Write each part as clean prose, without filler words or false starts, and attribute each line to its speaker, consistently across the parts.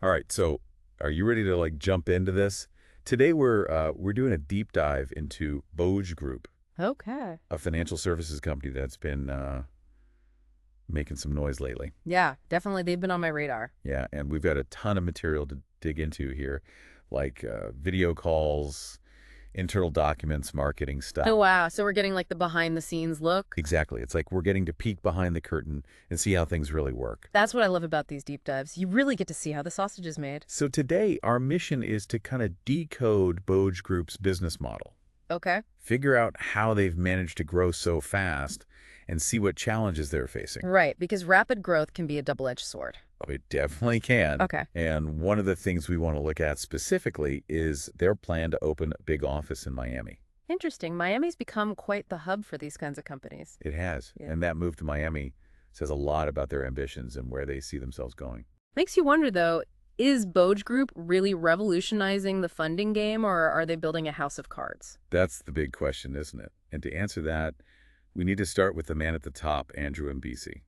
Speaker 1: All right, so are you ready to like jump into this? Today we're doing a deep dive into Boge Group,
Speaker 2: Okay.
Speaker 1: a financial services company that's been making some noise lately.
Speaker 2: Yeah, definitely. They've been on my radar.
Speaker 1: Yeah, and we've got a ton of material to dig into here, like video calls, internal documents, marketing
Speaker 2: Oh,
Speaker 1: stuff.
Speaker 2: wow. So we're getting like the behind the scenes look.
Speaker 1: Exactly. It's like we're getting to peek behind the curtain and see how things really work.
Speaker 2: That's what I love about these deep dives. You really get to see how the sausage is made.
Speaker 1: So today, our mission is to kind of decode Boge Group's business model.
Speaker 2: Okay.
Speaker 1: Figure out how they've managed to grow so fast and see what challenges they're facing.
Speaker 2: Right, because rapid growth can be a double-edged sword.
Speaker 1: Oh, it definitely can.
Speaker 2: Okay.
Speaker 1: And one of the things we want to look at specifically is their plan to open a big office in Miami.
Speaker 2: Interesting. Miami's become quite the hub for these kinds of companies.
Speaker 1: It has.
Speaker 2: Yeah.
Speaker 1: And that move to Miami says a lot about their ambitions and where they see themselves going.
Speaker 2: Makes you wonder, though, is Boge Group really revolutionizing the funding game, or are they building a house of cards?
Speaker 1: That's the big question, isn't it? And to answer that, we need to start with the man at the top, Andrew Imbesi.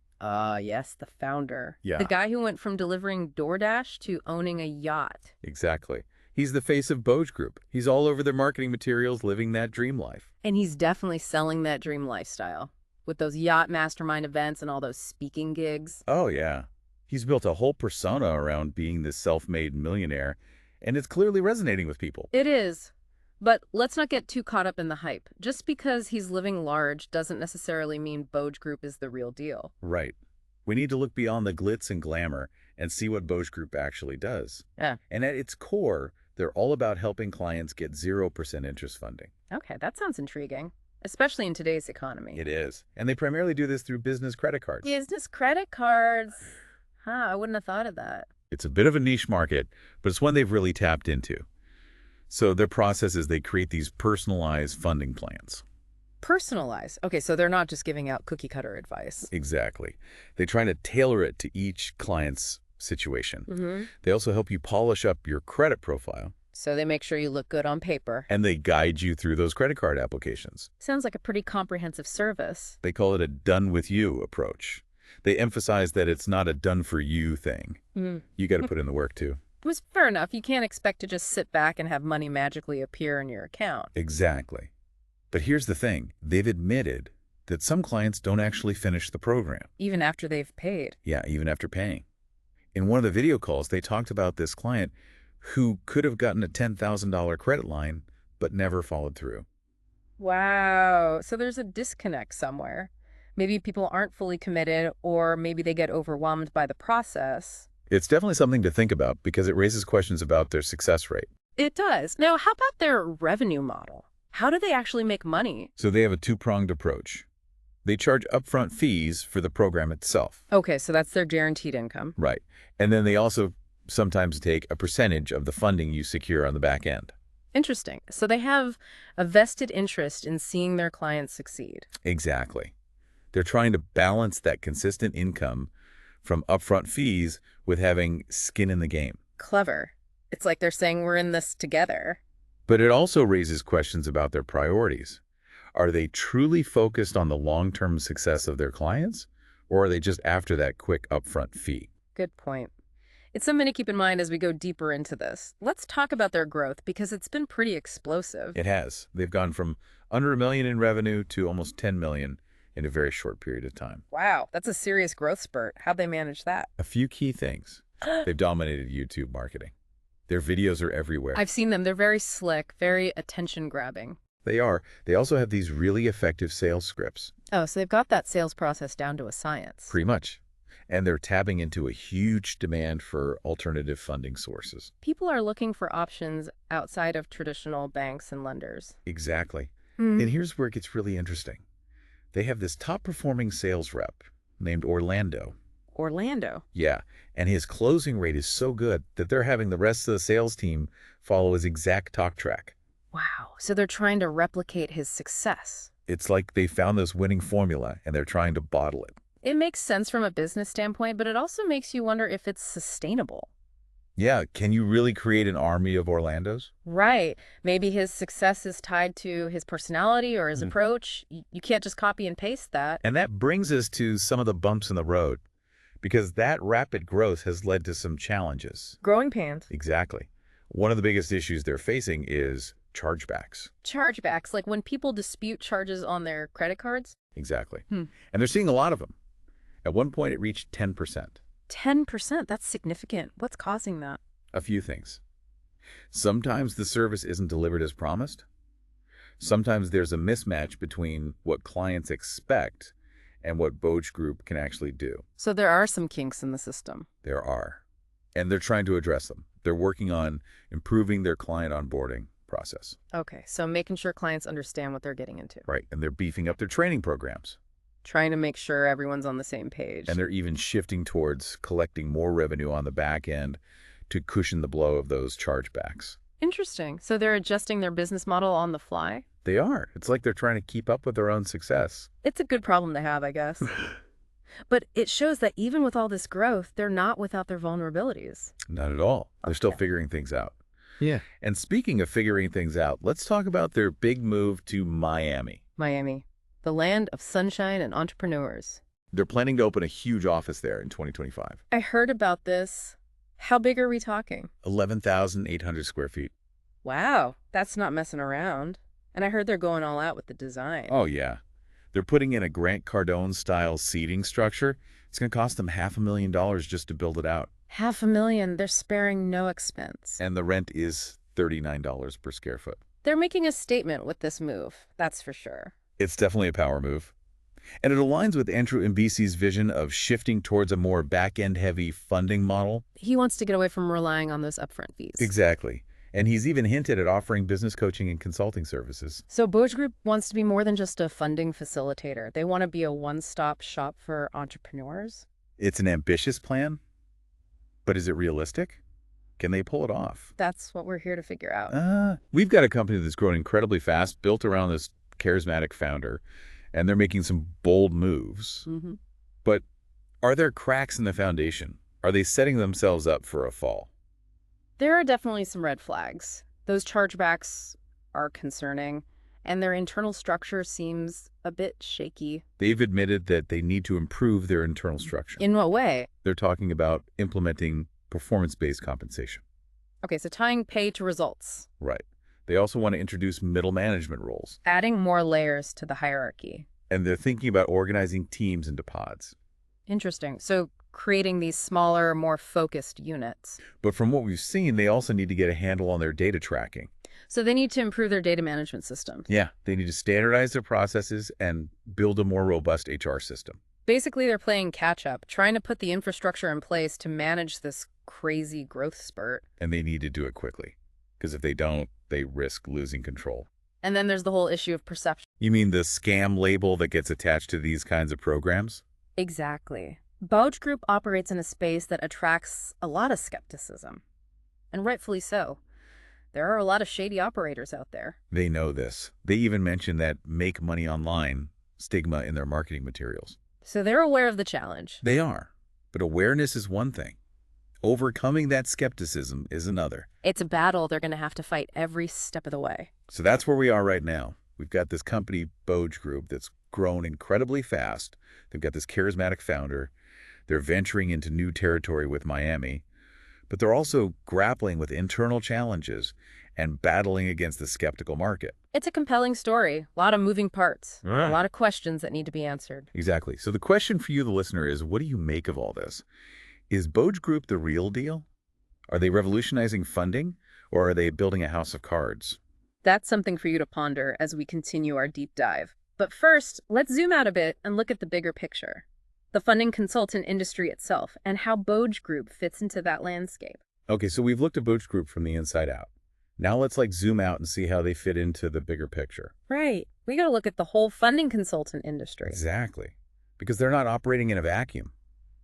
Speaker 2: Yes, the founder.
Speaker 1: Yeah.
Speaker 2: The guy who went from delivering DoorDash to owning a yacht.
Speaker 1: Exactly. He's the face of Boge Group. He's all over their marketing materials, living that dream life.
Speaker 2: And he's definitely selling that dream lifestyle with those yacht mastermind events and all those speaking gigs.
Speaker 1: Oh, yeah. He's built a whole persona around being this self-made millionaire, and it's clearly resonating with people.
Speaker 2: It is. But let's not get too caught up in the hype. Just because he's living large doesn't necessarily mean Boge Group is the real deal.
Speaker 1: Right. We need to look beyond the glitz and glamour and see what Boge Group actually does.
Speaker 2: Yeah.
Speaker 1: And at its core, they're all about helping clients get 0% interest funding.
Speaker 2: Okay, that sounds intriguing, especially in today's economy.
Speaker 1: It is. And they primarily do this through business credit cards.
Speaker 2: Business credit cards. I wouldn't have thought of that.
Speaker 1: It's a bit of a niche market, but it's one they've really tapped into. So their process is they create these personalized funding plans.
Speaker 2: Personalize. Okay, so they're not just giving out cookie cutter advice.
Speaker 1: Exactly. They try to tailor it to each client's situation.
Speaker 2: Mm-hmm.
Speaker 1: They also help you polish up your credit profile.
Speaker 2: So they make sure you look good on paper.
Speaker 1: And they guide you through those credit card applications.
Speaker 2: Sounds like a pretty comprehensive service.
Speaker 1: They call it a done-with-you approach. They emphasize that it's not a done-for-you thing. You got to put in the work, too.
Speaker 2: It was fair enough. You can't expect to just sit back and have money magically appear in your account.
Speaker 1: Exactly. But here's the thing. They've admitted that some clients don't actually finish the program.
Speaker 2: Even after they've paid.
Speaker 1: Yeah, even after paying. In one of the video calls, they talked about this client who could have gotten a $10,000 credit line but never followed through.
Speaker 2: Wow. So there's a disconnect somewhere. Maybe people aren't fully committed, or maybe they get overwhelmed by the process.
Speaker 1: It's definitely something to think about because it raises questions about their success rate.
Speaker 2: It does. Now, how about their revenue model? How do they actually make money?
Speaker 1: So they have a two-pronged approach. They charge upfront fees for the program itself.
Speaker 2: Okay, so that's their guaranteed income.
Speaker 1: Right. And then they also sometimes take a percentage of the funding you secure on the back end.
Speaker 2: Interesting. So they have a vested interest in seeing their clients succeed.
Speaker 1: Exactly. They're trying to balance that consistent income from upfront fees with having skin in the game.
Speaker 2: Clever. It's like they're saying we're in this together.
Speaker 1: But it also raises questions about their priorities. Are they truly focused on the long-term success of their clients, or are they just after that quick upfront fee?
Speaker 2: Good point. It's something to keep in mind as we go deeper into this. Let's talk about their growth because it's been pretty explosive.
Speaker 1: It has. They've gone from under $1 million in revenue to almost $10 million in a very short period of time.
Speaker 2: Wow, that's a serious growth spurt. How'd they manage that?
Speaker 1: A few key things. They've dominated YouTube marketing. Their videos are everywhere.
Speaker 2: I've seen them. They're very slick, very attention-grabbing.
Speaker 1: They are. They also have these really effective sales scripts.
Speaker 2: Oh, so they've got that sales process down to a science.
Speaker 1: Pretty much. And they're tapping into a huge demand for alternative funding sources.
Speaker 2: People are looking for options outside of traditional banks and lenders.
Speaker 1: Exactly. And here's where it gets really interesting. They have this top-performing sales rep named Orlando.
Speaker 2: Orlando.
Speaker 1: Yeah, and his closing rate is so good that they're having the rest of the sales team follow his exact talk track.
Speaker 2: Wow, so they're trying to replicate his success.
Speaker 1: It's like they found this winning formula and they're trying to bottle it.
Speaker 2: It makes sense from a business standpoint, but it also makes you wonder if it's sustainable.
Speaker 1: Yeah, can you really create an army of Orlandos?
Speaker 2: Right. Maybe his success is tied to his personality or his approach. You can't just copy and paste that.
Speaker 1: And that brings us to some of the bumps in the road. because that rapid growth has led to some challenges.
Speaker 2: Growing pains.
Speaker 1: Exactly. One of the biggest issues they're facing is chargebacks.
Speaker 2: Chargebacks, like when people dispute charges on their credit cards?
Speaker 1: Exactly.
Speaker 2: Hmm.
Speaker 1: And they're seeing a lot of them. At one point, it reached 10%.
Speaker 2: 10%? That's significant. What's causing that?
Speaker 1: A few things. Sometimes the service isn't delivered as promised. Sometimes there's a mismatch between what clients expect and what Boge Group can actually do.
Speaker 2: So there are some kinks in the system.
Speaker 1: There are. And they're trying to address them. They're working on improving their client onboarding process.
Speaker 2: Okay, so making sure clients understand what they're getting into.
Speaker 1: Right. And they're beefing up their training programs.
Speaker 2: Trying to make sure everyone's on the same page.
Speaker 1: And they're even shifting towards collecting more revenue on the back end to cushion the blow of those chargebacks.
Speaker 2: Interesting. So they're adjusting their business model on the fly?
Speaker 1: They are. It's like they're trying to keep up with their own success.
Speaker 2: It's a good problem to have, I guess. But it shows that even with all this growth, they're not without their vulnerabilities.
Speaker 1: Not at all. They're still
Speaker 2: Okay.
Speaker 1: figuring things out.
Speaker 3: Yeah.
Speaker 1: And speaking of figuring things out, let's talk about their big move to Miami.
Speaker 2: Miami, the land of sunshine and entrepreneurs.
Speaker 1: They're planning to open a huge office there in 2025.
Speaker 2: I heard about this. How big are we talking?
Speaker 1: 11,800 square feet.
Speaker 2: Wow, that's not messing around. And I heard they're going all out with the design.
Speaker 1: Oh, yeah. They're putting in a Grant Cardone-style seating structure. It's going to cost them $500,000 just to build it out.
Speaker 2: $500,000, they're sparing no expense.
Speaker 1: And the rent is $39 per square foot.
Speaker 2: They're making a statement with this move, that's for sure.
Speaker 1: It's definitely a power move. And it aligns with Andrew Imbesi's vision of shifting towards a more back-end heavy funding model.
Speaker 2: He wants to get away from relying on those upfront fees.
Speaker 1: Exactly. And he's even hinted at offering business coaching and consulting services.
Speaker 2: So Boge Group wants to be more than just a funding facilitator. They want to be a one-stop shop for entrepreneurs.
Speaker 1: It's an ambitious plan, but is it realistic? Can they pull it off?
Speaker 2: That's what we're here to figure out.
Speaker 1: We've got a company that's growing incredibly fast, built around this charismatic founder, and they're making some bold moves.
Speaker 2: Mm-hmm.
Speaker 1: But are there cracks in the foundation? Are they setting themselves up for a fall?
Speaker 2: There are definitely some red flags. Those chargebacks are concerning, and their internal structure seems a bit shaky.
Speaker 1: They've admitted that they need to improve their internal structure.
Speaker 2: In what way?
Speaker 1: They're talking about implementing performance-based compensation.
Speaker 2: Okay, so tying pay to results.
Speaker 1: Right. They also want to introduce middle management roles.
Speaker 2: Adding more layers to the hierarchy.
Speaker 1: And they're thinking about organizing teams into pods.
Speaker 2: Interesting. So creating these smaller, more focused units.
Speaker 1: But from what we've seen, they also need to get a handle on their data tracking.
Speaker 2: So they need to improve their data management system.
Speaker 1: Yeah, they need to standardize their processes and build a more robust HR system.
Speaker 2: Basically, they're playing catch-up, trying to put the infrastructure in place to manage this crazy growth spurt.
Speaker 1: And they need to do it quickly, because if they don't, they risk losing control.
Speaker 2: And then there's the whole issue of perception.
Speaker 1: You mean the scam label that gets attached to these kinds of programs?
Speaker 2: Exactly. Boge Group operates in a space that attracts a lot of skepticism, and rightfully so. There are a lot of shady operators out there.
Speaker 1: They know this. They even mention that make money online stigma in their marketing materials.
Speaker 2: So they're aware of the challenge.
Speaker 1: They are. But awareness is one thing. Overcoming that skepticism is another.
Speaker 2: It's a battle they're going to have to fight every step of the way.
Speaker 1: So that's where we are right now. We've got this company, Boge Group, that's grown incredibly fast. They've got this charismatic founder. They're venturing into new territory with Miami. But they're also grappling with internal challenges and battling against the skeptical market.
Speaker 2: It's a compelling story. A lot of moving parts.
Speaker 3: Right.
Speaker 2: A lot of questions that need to be answered.
Speaker 1: Exactly. So the question for you, the listener, is what do you make of all this? Is Boge Group the real deal? Are they revolutionizing funding, or are they building a house of cards?
Speaker 2: That's something for you to ponder as we continue our deep dive. But first, let's zoom out a bit and look at the bigger picture. The funding consultant industry itself, and how Boge Group fits into that landscape.
Speaker 1: Okay, so we've looked at Boge Group from the inside out. Now let's zoom out and see how they fit into the bigger picture.
Speaker 2: Right. We got to look at the whole funding consultant industry.
Speaker 1: Exactly. Because they're not operating in a vacuum.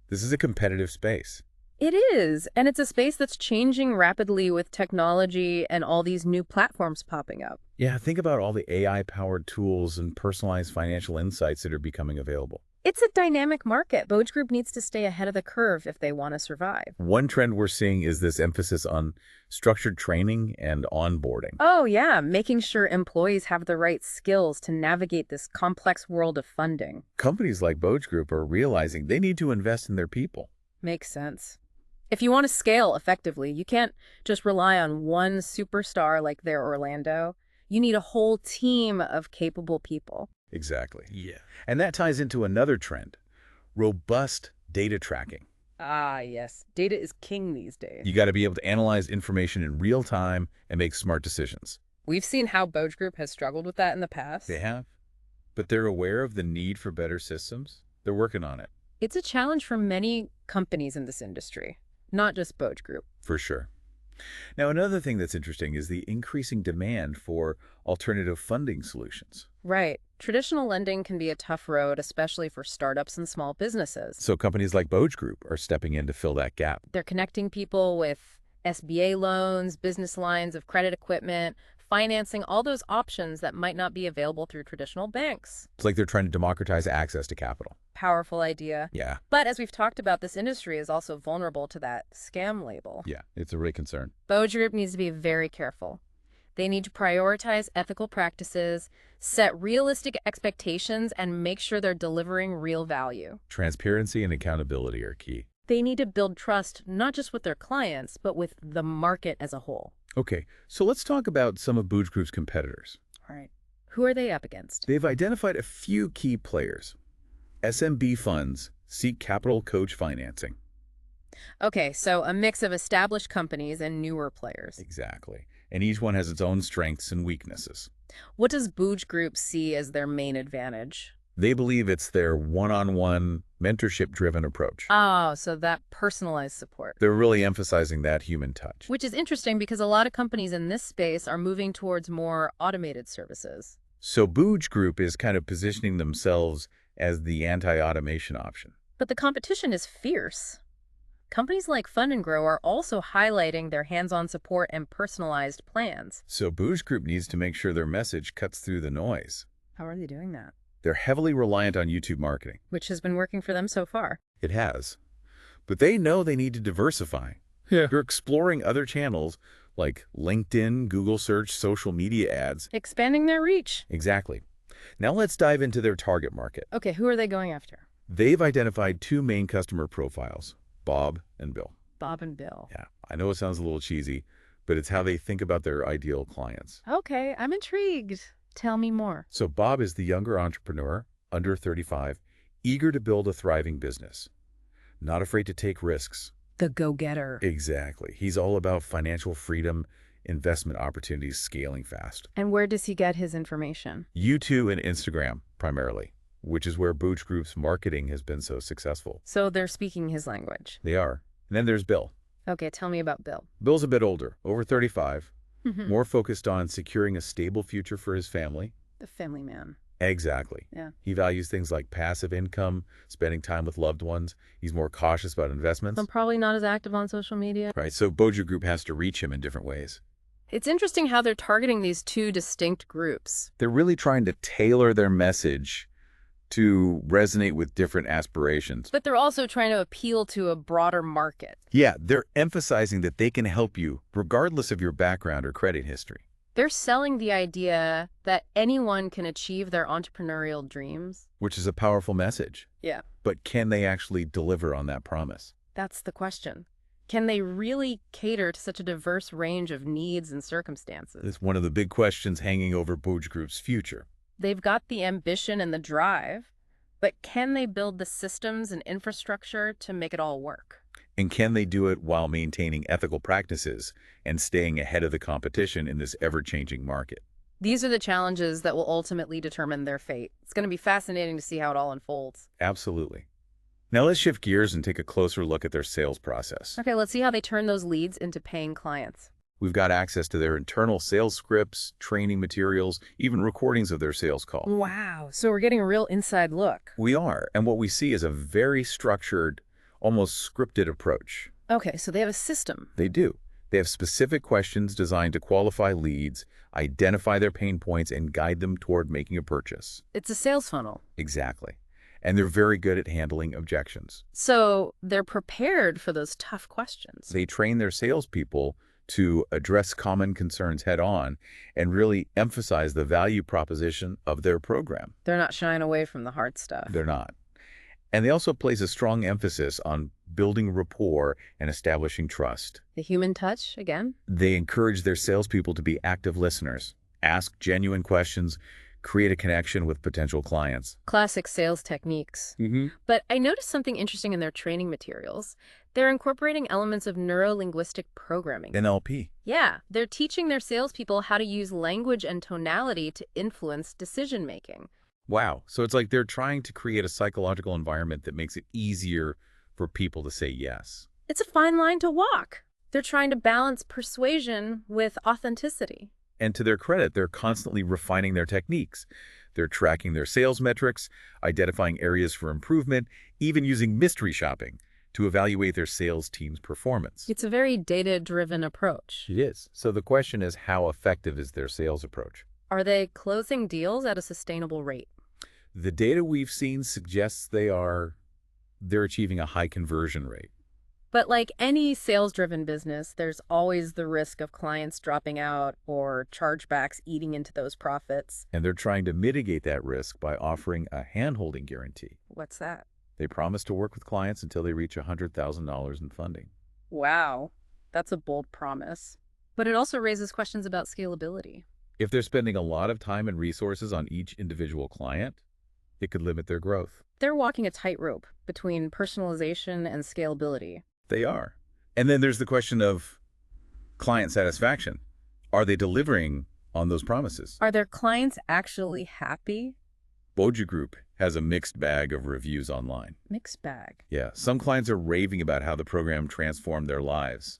Speaker 1: This is a competitive space.
Speaker 2: It is, and it's a space that's changing rapidly with technology and all these new platforms popping up.
Speaker 1: Yeah, think about all the AI-powered tools and personalized financial insights that are becoming available.
Speaker 2: It's a dynamic market. Boge Group needs to stay ahead of the curve if they want to survive.
Speaker 1: One trend we're seeing is this emphasis on structured training and onboarding.
Speaker 2: Oh, yeah, making sure employees have the right skills to navigate this complex world of funding.
Speaker 1: Companies like Boge Group are realizing they need to invest in their people.
Speaker 2: Makes sense. If you want to scale effectively, you can't just rely on one superstar like their Orlando. You need a whole team of capable people.
Speaker 1: Exactly.
Speaker 3: Yeah.
Speaker 1: And that ties into another trend, robust data tracking.
Speaker 2: Ah, yes. Data is king these days.
Speaker 1: You got to be able to analyze information in real time and make smart decisions.
Speaker 2: We've seen how Boge Group has struggled with that in the past.
Speaker 1: They have, but they're aware of the need for better systems. They're working on it.
Speaker 2: It's a challenge for many companies in this industry, not just Boge Group.
Speaker 1: For sure. Now, another thing that's interesting is the increasing demand for alternative funding solutions.
Speaker 2: Right. Traditional lending can be a tough road, especially for startups and small businesses.
Speaker 1: So companies like Boge Group are stepping in to fill that gap.
Speaker 2: They're connecting people with SBA loans, business lines of credit equipment, financing, all those options that might not be available through traditional banks.
Speaker 1: It's like they're trying to democratize access to capital.
Speaker 2: Powerful idea.
Speaker 1: Yeah.
Speaker 2: But as we've talked about, this industry is also vulnerable to that scam label.
Speaker 1: Yeah, it's a real concern.
Speaker 2: Boge Group needs to be very careful. They need to prioritize ethical practices, set realistic expectations, and make sure they're delivering real value.
Speaker 1: Transparency and accountability are key.
Speaker 2: They need to build trust not just with their clients, but with the market as a whole.
Speaker 1: Okay, so let's talk about some of Boge Group's competitors.
Speaker 2: All right. Who are they up against?
Speaker 1: They've identified a few key players. SMB funds seek capital coach financing.
Speaker 2: Okay, so a mix of established companies and newer players.
Speaker 1: Exactly. And each one has its own strengths and weaknesses.
Speaker 2: What does Boge Group see as their main advantage?
Speaker 1: They believe it's their one-on-one, mentorship-driven approach.
Speaker 2: Oh, so that personalized support.
Speaker 1: They're really emphasizing that human touch.
Speaker 2: Which is interesting because a lot of companies in this space are moving towards more automated services.
Speaker 1: So Boge Group is kind of positioning themselves as the anti-automation option.
Speaker 2: But the competition is fierce. Companies like Fund and Grow are also highlighting their hands-on support and personalized plans.
Speaker 1: So Boge Group needs to make sure their message cuts through the noise.
Speaker 2: How are they doing that?
Speaker 1: They're heavily reliant on YouTube marketing.
Speaker 2: Which has been working for them so far.
Speaker 1: It has. But they know they need to diversify.
Speaker 3: Yeah.
Speaker 1: They're exploring other channels like LinkedIn, Google search, social media ads.
Speaker 2: Expanding their reach.
Speaker 1: Exactly. Now let's dive into their target market.
Speaker 2: Okay, who are they going after?
Speaker 1: They've identified two main customer profiles, Bob and Bill.
Speaker 2: Bob and Bill.
Speaker 1: Yeah, I know it sounds a little cheesy, but it's how they think about their ideal clients.
Speaker 2: Okay, I'm intrigued. Tell me more.
Speaker 1: So Bob is the younger entrepreneur, under 35, eager to build a thriving business. Not afraid to take risks.
Speaker 2: The go-getter.
Speaker 1: Exactly. He's all about financial freedom, investment opportunities, scaling fast.
Speaker 2: And where does he get his information?
Speaker 1: YouTube and Instagram, primarily, which is where Boge Group's marketing has been so successful.
Speaker 2: So they're speaking his language.
Speaker 1: They are. And then there's Bill.
Speaker 2: Okay, tell me about Bill.
Speaker 1: Bill's a bit older, over 35,
Speaker 2: The
Speaker 1: more focused on securing a stable future for his family.
Speaker 2: family man.
Speaker 1: Exactly.
Speaker 2: Yeah.
Speaker 1: He values things like passive income, spending time with loved ones. He's more cautious about investments.
Speaker 2: I'm probably not as active on social media.
Speaker 1: Right, so Boge Group has to reach him in different ways.
Speaker 2: It's interesting how they're targeting these two distinct groups.
Speaker 1: They're really trying to tailor their message to resonate with different aspirations.
Speaker 2: But they're also trying to appeal to a broader market.
Speaker 1: Yeah, they're emphasizing that they can help you regardless of your background or credit history.
Speaker 2: They're selling the idea that anyone can achieve their entrepreneurial dreams.
Speaker 1: Which is a powerful message.
Speaker 2: Yeah.
Speaker 1: But can they actually deliver on that promise?
Speaker 2: That's the question. Can they really cater to such a diverse range of needs and circumstances?
Speaker 1: It's one of the big questions hanging over Boge Group's future.
Speaker 2: They've got the ambition and the drive, but can they build the systems and infrastructure to make it all work?
Speaker 1: And can they do it while maintaining ethical practices and staying ahead of the competition in this ever-changing market?
Speaker 2: These are the challenges that will ultimately determine their fate. It's going to be fascinating to see how it all unfolds.
Speaker 1: Absolutely. Now let's shift gears and take a closer look at their sales process.
Speaker 2: Okay, let's see how they turn those leads into paying clients.
Speaker 1: We've got access to their internal sales scripts, training materials, even recordings of their sales call.
Speaker 2: Wow, so we're getting a real inside look.
Speaker 1: We are, and what we see is a very structured, almost scripted approach.
Speaker 2: Okay, so they have a system.
Speaker 1: They do. They have specific questions designed to qualify leads, identify their pain points, and guide them toward making a purchase.
Speaker 2: It's a sales funnel.
Speaker 1: Exactly. and they're very good at handling objections.
Speaker 2: So they're prepared for those tough questions.
Speaker 1: They train their salespeople to address common concerns head-on and really emphasize the value proposition of their program.
Speaker 2: They're not shying away from the hard stuff.
Speaker 1: They're not. And they also place a strong emphasis on building rapport and establishing trust.
Speaker 2: The human touch, again?
Speaker 1: They encourage their salespeople to be active listeners, ask genuine questions, create a connection with potential clients.
Speaker 2: Classic sales techniques. But I noticed something interesting in their training materials. They're incorporating elements of neuro-linguistic programming.
Speaker 1: NLP.
Speaker 2: Yeah, they're teaching their salespeople how to use language and tonality to influence decision-making.
Speaker 1: Wow. So it's like they're trying to create a psychological environment that makes it easier for people to say yes.
Speaker 2: It's a fine line to walk. They're trying to balance persuasion with authenticity.
Speaker 1: And to their credit, they're constantly refining their techniques. They're tracking their sales metrics, identifying areas for improvement, even using mystery shopping to evaluate their sales team's performance.
Speaker 2: It's a very data-driven approach.
Speaker 1: It is. So the question is, how effective is their sales approach?
Speaker 2: Are they closing deals at a sustainable rate?
Speaker 1: The data we've seen suggests they're achieving a high conversion rate.
Speaker 2: But like any sales-driven business, there's always the risk of clients dropping out or chargebacks eating into those profits.
Speaker 1: And they're trying to mitigate that risk by offering a hand-holding guarantee.
Speaker 2: What's that?
Speaker 1: They promise to work with clients until they reach $100,000 in funding.
Speaker 2: Wow, that's a bold promise. But it also raises questions about scalability.
Speaker 1: If they're spending a lot of time and resources on each individual client, it could limit their growth.
Speaker 2: They're walking a tightrope between personalization and scalability.
Speaker 1: They are. And then there's the question of client satisfaction. Are they delivering on those promises?
Speaker 2: Are their clients actually happy?
Speaker 1: Boge Group has a mixed bag of reviews online.
Speaker 2: Mixed bag.
Speaker 1: Yeah, some clients are raving about how the program transformed their lives,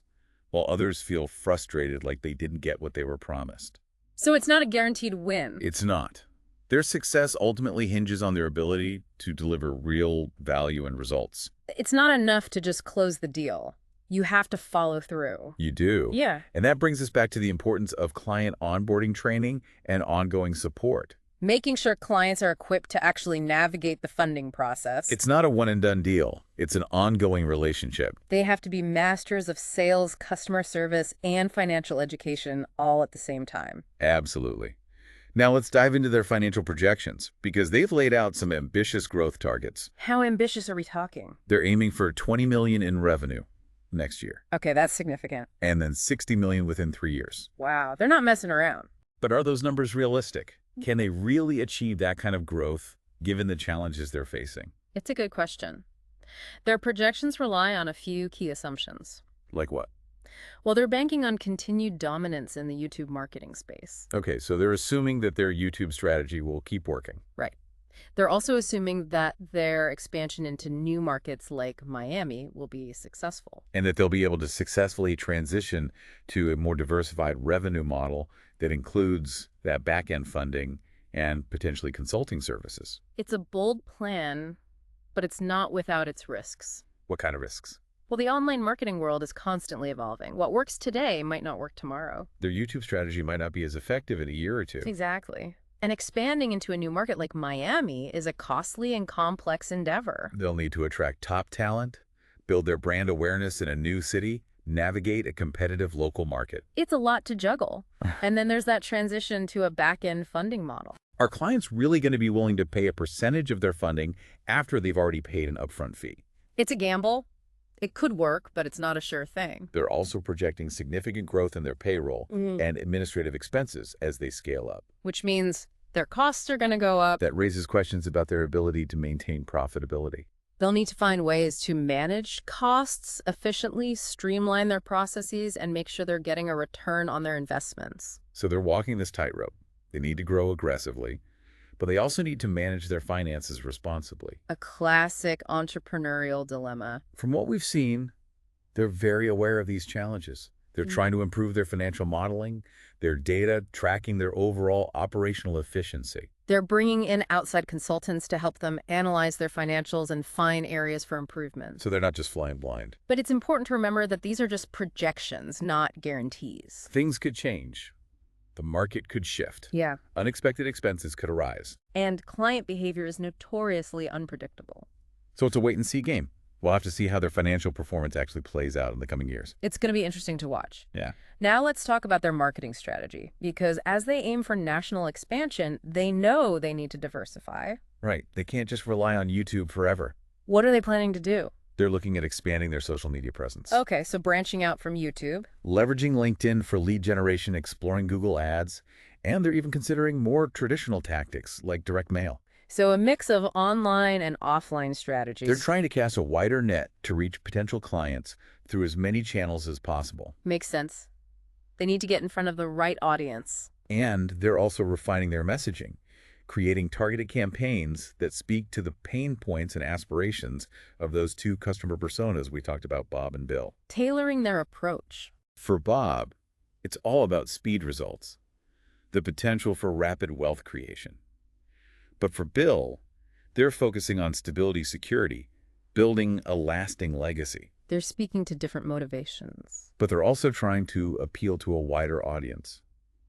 Speaker 1: while others feel frustrated like they didn't get what they were promised.
Speaker 2: So it's not a guaranteed win.
Speaker 1: It's not. Their success ultimately hinges on their ability to deliver real value and results.
Speaker 2: It's not enough to just close the deal. You have to follow through.
Speaker 1: You do.
Speaker 2: Yeah.
Speaker 1: And that brings us back to the importance of client onboarding training and ongoing support.
Speaker 2: Making sure clients are equipped to actually navigate the funding process.
Speaker 1: It's not a one-and-done deal. It's an ongoing relationship.
Speaker 2: They have to be masters of sales, customer service, and financial education all at the same time.
Speaker 1: Absolutely. Now let's dive into their financial projections, because they've laid out some ambitious growth targets.
Speaker 2: How ambitious are we talking?
Speaker 1: They're aiming for $20 million in revenue next year.
Speaker 2: Okay, that's significant.
Speaker 1: And then $60 million within 3 years.
Speaker 2: Wow, they're not messing around.
Speaker 1: But are those numbers realistic? Can they really achieve that kind of growth given the challenges they're facing?
Speaker 2: It's a good question. Their projections rely on a few key assumptions.
Speaker 1: Like what?
Speaker 2: Well, they're banking on continued dominance in the YouTube marketing space.
Speaker 1: Okay, so they're assuming that their YouTube strategy will keep working.
Speaker 2: Right. They're also assuming that their expansion into new markets like Miami will be successful.
Speaker 1: And that they'll be able to successfully transition to a more diversified revenue model that includes that back-end funding and potentially consulting services.
Speaker 2: It's a bold plan, but it's not without its risks.
Speaker 1: What kind of risks?
Speaker 2: Well, the online marketing world is constantly evolving. What works today might not work tomorrow.
Speaker 1: Their YouTube strategy might not be as effective in a year or two.
Speaker 2: Exactly. And expanding into a new market like Miami is a costly and complex endeavor.
Speaker 1: They'll need to attract top talent, build their brand awareness in a new city, navigate a competitive local market.
Speaker 2: It's a lot to juggle. And then there's that transition to a back-end funding model.
Speaker 1: Are clients really going to be willing to pay a percentage of their funding after they've already paid an upfront fee?
Speaker 2: It's a gamble. It could work, but it's not a sure thing.
Speaker 1: They're also projecting significant growth in their payroll and administrative expenses as they scale up.
Speaker 2: Which means their costs are going to go up.
Speaker 1: That raises questions about their ability to maintain profitability.
Speaker 2: They'll need to find ways to manage costs efficiently, streamline their processes, and make sure they're getting a return on their investments.
Speaker 1: So they're walking this tightrope. They need to grow aggressively, but they also need to manage their finances responsibly.
Speaker 2: A classic entrepreneurial dilemma.
Speaker 1: From what we've seen, they're very aware of these challenges. They're trying to improve their financial modeling, their data, tracking their overall operational efficiency.
Speaker 2: They're bringing in outside consultants to help them analyze their financials and find areas for improvement.
Speaker 1: So they're not just flying blind.
Speaker 2: But it's important to remember that these are just projections, not guarantees.
Speaker 1: Things could change. The market could shift.
Speaker 2: Yeah.
Speaker 1: Unexpected expenses could arise.
Speaker 2: And client behavior is notoriously unpredictable.
Speaker 1: So it's a wait-and-see game. We'll have to see how their financial performance actually plays out in the coming years.
Speaker 2: It's going to be interesting to watch.
Speaker 1: Yeah.
Speaker 2: Now let's talk about their marketing strategy, because as they aim for national expansion, they know they need to diversify.
Speaker 1: Right. They can't just rely on YouTube forever.
Speaker 2: What are they planning to do?
Speaker 1: They're looking at expanding their social media presence.
Speaker 2: Okay, so branching out from YouTube.
Speaker 1: Leveraging LinkedIn for lead generation, exploring Google Ads, and they're even considering more traditional tactics like direct mail.
Speaker 2: So a mix of online and offline strategies.
Speaker 1: They're trying to cast a wider net to reach potential clients through as many channels as possible.
Speaker 2: Makes sense. They need to get in front of the right audience.
Speaker 1: And they're also refining their messaging, creating targeted campaigns that speak to the pain points and aspirations of those two customer personas we talked about, Bob and Bill.
Speaker 2: Tailoring their approach.
Speaker 1: For Bob, it's all about speed results, the potential for rapid wealth creation. But for Bill, they're focusing on stability, security, building a lasting legacy.
Speaker 2: They're speaking to different motivations.
Speaker 1: But they're also trying to appeal to a wider audience.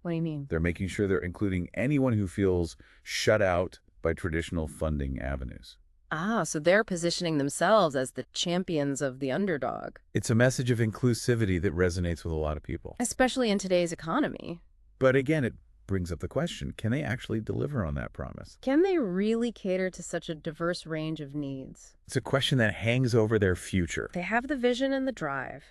Speaker 2: What do you mean?
Speaker 1: They're making sure they're including anyone who feels shut out by traditional funding avenues.
Speaker 2: Ah, so they're positioning themselves as the champions of the underdog.
Speaker 1: It's a message of inclusivity that resonates with a lot of people.
Speaker 2: Especially in today's economy.
Speaker 1: But again, it brings up the question, can they actually deliver on that promise?
Speaker 2: Can they really cater to such a diverse range of needs?
Speaker 1: It's a question that hangs over their future.
Speaker 2: They have the vision and the drive,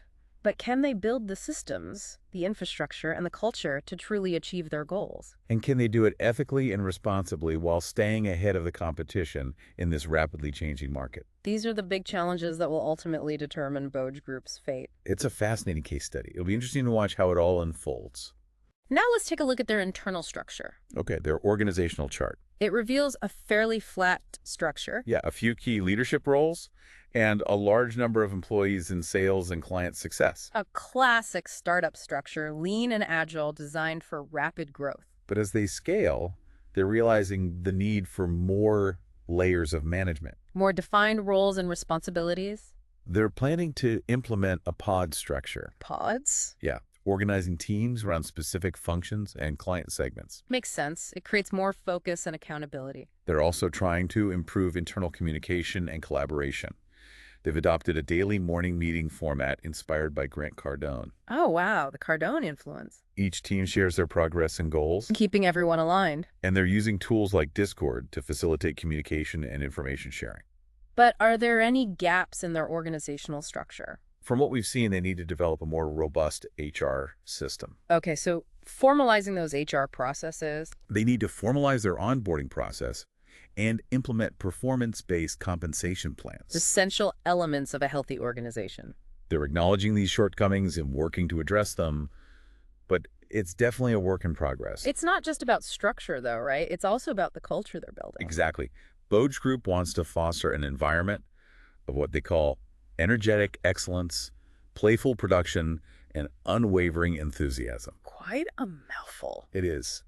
Speaker 2: but can they build the systems, the infrastructure, and the culture to truly achieve their goals?
Speaker 1: And can they do it ethically and responsibly while staying ahead of the competition in this rapidly changing market?
Speaker 2: These are the big challenges that will ultimately determine Boge Group's fate.
Speaker 1: It's a fascinating case study. It'll be interesting to watch how it all unfolds.
Speaker 2: Now let's take a look at their internal structure.
Speaker 1: Okay, their organizational chart.
Speaker 2: It reveals a fairly flat structure.
Speaker 1: Yeah, a few key leadership roles and a large number of employees in sales and client success.
Speaker 2: A classic startup structure, lean and agile, designed for rapid growth.
Speaker 1: But as they scale, they're realizing the need for more layers of management.
Speaker 2: More defined roles and responsibilities.
Speaker 1: They're planning to implement a pod structure.
Speaker 2: Pods?
Speaker 1: Yeah, organizing teams around specific functions and client segments.
Speaker 2: Makes sense. It creates more focus and accountability.
Speaker 1: They're also trying to improve internal communication and collaboration. They've adopted a daily morning meeting format inspired by Grant Cardone.
Speaker 2: Oh, wow, the Cardone influence.
Speaker 1: Each team shares their progress and goals,
Speaker 2: Keeping everyone aligned.
Speaker 1: and they're using tools like Discord to facilitate communication and information sharing.
Speaker 2: But are there any gaps in their organizational structure?
Speaker 1: From what we've seen, they need to develop a more robust HR system.
Speaker 2: Okay, so formalizing those HR processes.
Speaker 1: They need to formalize their onboarding process and implement performance-based compensation plans.
Speaker 2: Essential elements of a healthy organization.
Speaker 1: They're acknowledging these shortcomings and working to address them, but it's definitely a work in progress.
Speaker 2: It's not just about structure, though, right? It's also about the culture they're building.
Speaker 1: Exactly. Boge Group wants to foster an environment of what they call energetic excellence, playful production, and unwavering enthusiasm.
Speaker 2: Quite a mouthful.
Speaker 1: It is,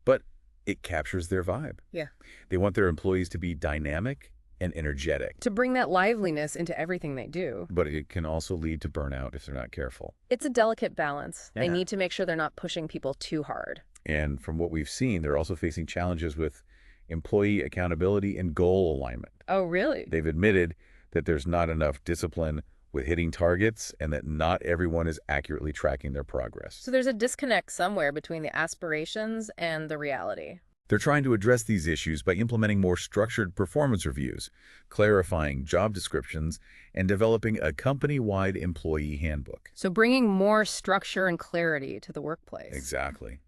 Speaker 1: but it captures their vibe.
Speaker 2: Yeah.
Speaker 1: They want their employees to be dynamic and energetic,
Speaker 2: To bring that liveliness into everything they do.
Speaker 1: but it can also lead to burnout if they're not careful.
Speaker 2: It's a delicate balance. They
Speaker 1: Yeah.
Speaker 2: need to make sure they're not pushing people too hard.
Speaker 1: And from what we've seen, they're also facing challenges with employee accountability and goal alignment.
Speaker 2: Oh, really?
Speaker 1: They've admitted that there's not enough discipline with hitting targets and that not everyone is accurately tracking their progress.
Speaker 2: So there's a disconnect somewhere between the aspirations and the reality.
Speaker 1: They're trying to address these issues by implementing more structured performance reviews, clarifying job descriptions, and developing a company-wide employee handbook.
Speaker 2: So bringing more structure and clarity to the workplace.
Speaker 1: Exactly.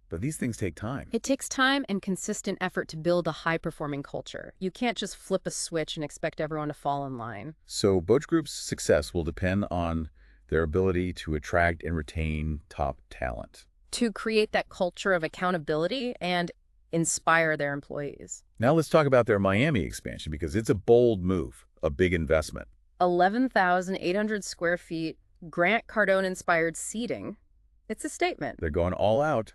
Speaker 1: But these things take time.
Speaker 2: It takes time and consistent effort to build a high-performing culture. You can't just flip a switch and expect everyone to fall in line.
Speaker 1: So Boge Group's success will depend on their ability to attract and retain top talent.
Speaker 2: To create that culture of accountability and inspire their employees.
Speaker 1: Now let's talk about their Miami expansion because it's a bold move, a big investment.
Speaker 2: 11,800 square feet, Grant Cardone-inspired seating. It's a statement.
Speaker 1: They're going all out.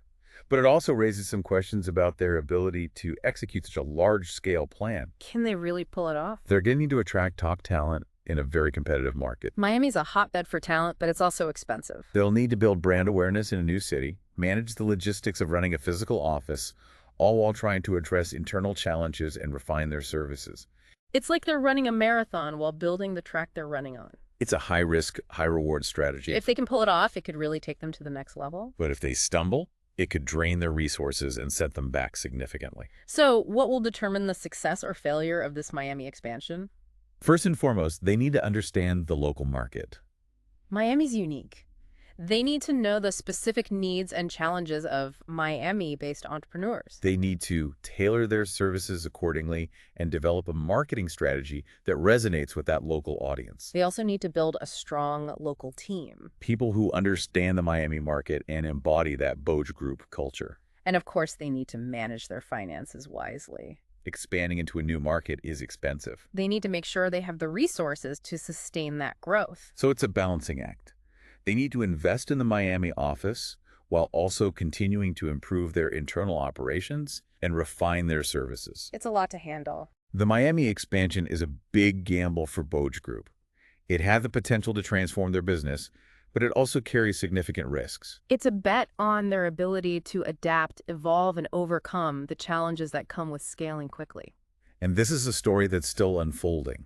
Speaker 1: But it also raises some questions about their ability to execute such a large-scale plan.
Speaker 2: Can they really pull it off?
Speaker 1: They're getting to attract top talent, in a very competitive market.
Speaker 2: Miami's a hotbed for talent, but it's also expensive.
Speaker 1: They'll need to build brand awareness in a new city, manage the logistics of running a physical office, all while trying to address internal challenges and refine their services.
Speaker 2: It's like they're running a marathon while building the track they're running on.
Speaker 1: It's a high-risk, high-reward strategy.
Speaker 2: If they can pull it off, it could really take them to the next level.
Speaker 1: But if they stumble, it could drain their resources and set them back significantly.
Speaker 2: So what will determine the success or failure of this Miami expansion?
Speaker 1: First and foremost, they need to understand the local market.
Speaker 2: Miami's unique. They need to know the specific needs and challenges of Miami-based entrepreneurs.
Speaker 1: They need to tailor their services accordingly and develop a marketing strategy that resonates with that local audience.
Speaker 2: They also need to build a strong local team.
Speaker 1: People who understand the Miami market and embody that Boge Group culture.
Speaker 2: And of course, they need to manage their finances wisely.
Speaker 1: Expanding into a new market is expensive.
Speaker 2: They need to make sure they have the resources to sustain that growth.
Speaker 1: So it's a balancing act. They need to invest in the Miami office while also continuing to improve their internal operations and refine their services.
Speaker 2: It's a lot to handle.
Speaker 1: The Miami expansion is a big gamble for Boge Group. It had the potential to transform their business, but it also carries significant risks.
Speaker 2: It's a bet on their ability to adapt, evolve, and overcome the challenges that come with scaling quickly.
Speaker 1: And this is a story that's still unfolding.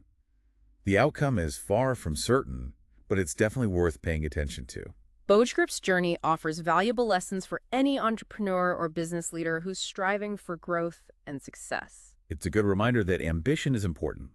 Speaker 1: The outcome is far from certain, but it's definitely worth paying attention to.
Speaker 2: Boge Group's journey offers valuable lessons for any entrepreneur or business leader who's striving for growth and success.
Speaker 1: It's a good reminder that ambition is important,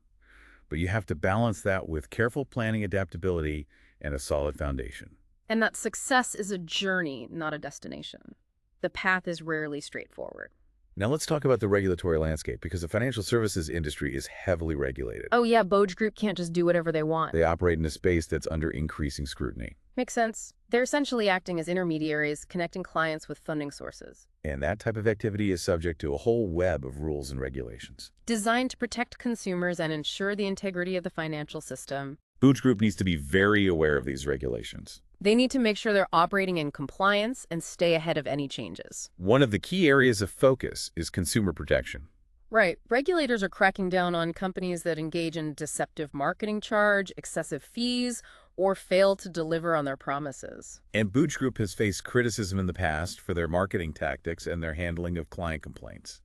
Speaker 1: but you have to balance that with careful planning, adaptability, and a solid foundation.
Speaker 2: And that success is a journey, not a destination. The path is rarely straightforward.
Speaker 1: Now let's talk about the regulatory landscape, because the financial services industry is heavily regulated.
Speaker 2: Oh yeah, Boge Group can't just do whatever they want.
Speaker 1: They operate in a space that's under increasing scrutiny.
Speaker 2: Makes sense. They're essentially acting as intermediaries, connecting clients with funding sources.
Speaker 1: And that type of activity is subject to a whole web of rules and regulations.
Speaker 2: Designed to protect consumers and ensure the integrity of the financial system.
Speaker 1: Boge Group needs to be very aware of these regulations.
Speaker 2: They need to make sure they're operating in compliance and stay ahead of any changes.
Speaker 1: One of the key areas of focus is consumer protection.
Speaker 2: Right. Regulators are cracking down on companies that engage in deceptive marketing charge, excessive fees, or fail to deliver on their promises.
Speaker 1: And Boge Group has faced criticism in the past for their marketing tactics and their handling of client complaints.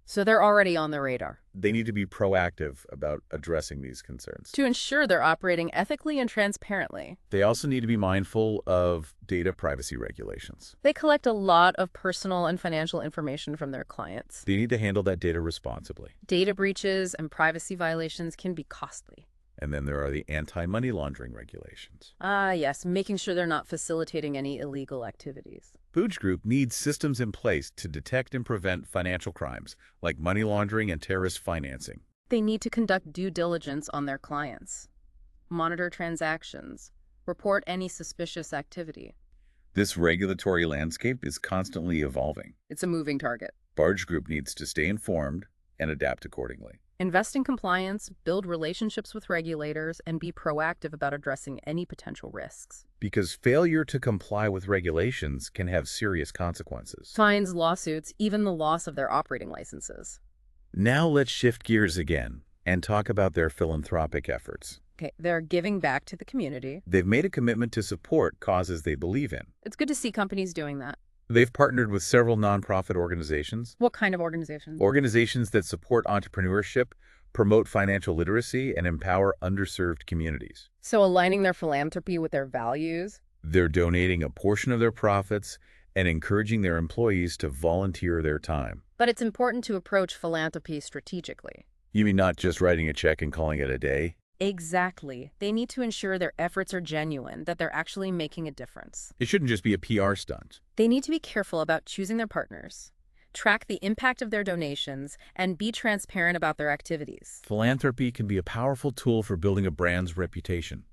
Speaker 2: So they're already on the radar.
Speaker 1: They need to be proactive about addressing these concerns.
Speaker 2: To ensure they're operating ethically and transparently.
Speaker 1: They also need to be mindful of data privacy regulations.
Speaker 2: They collect a lot of personal and financial information from their clients.
Speaker 1: They need to handle that data responsibly.
Speaker 2: Data breaches and privacy violations can be costly.
Speaker 1: And then there are the anti-money laundering regulations.
Speaker 2: Ah, yes, making sure they're not facilitating any illegal activities.
Speaker 1: Boge Group needs systems in place to detect and prevent financial crimes, like money laundering and terrorist financing.
Speaker 2: They need to conduct due diligence on their clients, monitor transactions, report any suspicious activity.
Speaker 1: This regulatory landscape is constantly evolving.
Speaker 2: It's a moving target.
Speaker 1: Boge Group needs to stay informed and adapt accordingly.
Speaker 2: Invest in compliance, build relationships with regulators, and be proactive about addressing any potential risks.
Speaker 1: Because failure to comply with regulations can have serious consequences.
Speaker 2: Fines, lawsuits, even the loss of their operating licenses.
Speaker 1: Now let's shift gears again and talk about their philanthropic efforts.
Speaker 2: Okay, they're giving back to the community.
Speaker 1: They've made a commitment to support causes they believe in.
Speaker 2: It's good to see companies doing that.
Speaker 1: They've partnered with several nonprofit organizations.
Speaker 2: What kind of organizations?
Speaker 1: Organizations that support entrepreneurship, promote financial literacy, and empower underserved communities.
Speaker 2: So aligning their philanthropy with their values?
Speaker 1: They're donating a portion of their profits and encouraging their employees to volunteer their time.
Speaker 2: But it's important to approach philanthropy strategically.
Speaker 1: You mean not just writing a check and calling it a day?
Speaker 2: Exactly. They need to ensure their efforts are genuine, that they're actually making a difference.
Speaker 1: It shouldn't just be a PR stunt.
Speaker 2: They need to be careful about choosing their partners, track the impact of their donations, and be transparent about their activities.
Speaker 1: Philanthropy can be a powerful tool for building a brand's reputation,